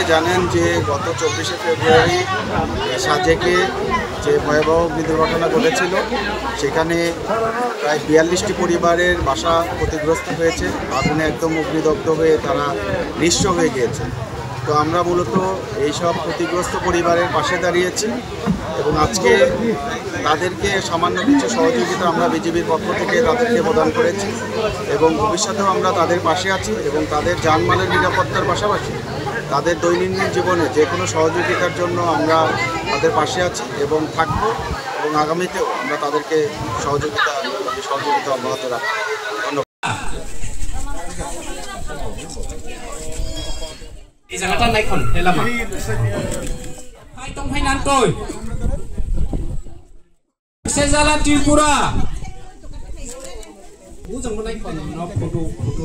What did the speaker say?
সবাই জানেন যে গত 24শে ফেব্রুয়ারি সাজেকে যে ভয়াবহ দুর্ঘটনা ঘটেছিল সেখানে প্রায় 42টি পরিবারের বাসা ক্ষতিগ্রস্ত হয়েছে। আগুনে একদম অগ্নিদগ্ধ হয়ে তারা নিঃস্ব হয়ে গিয়েছে। তো আমরা মূলত এইসব ক্ষতিগ্রস্ত পরিবারের পাশে দাঁড়িয়েছি এবং আজকে তাদেরকে সামান্য কিছু সহযোগিতা আমরা বিজেপির পক্ষ থেকে তাদেরকে প্রদান করেছি এবং ভবিষ্যতেও আমরা তাদের পাশে আছি এবং তাদের জানমালের নিরাপত্তার পাশাপাশি তাদের দৈনন্দিন জীবনে যে কোনো সহযোগিতার জন্য আমরা তাদের পাশে আছি এবং থাকবো এবং আগামীতেও আমরা তাদেরকে সহযোগিতা অব্যাহত রাখবো। ধন্যবাদ। এই জায়গাটা নাইখন হেলামা হাই তং ফাই নাম কই সেজালা ত্রিপুরা বুঝং নাইখন ন ফটো ফটো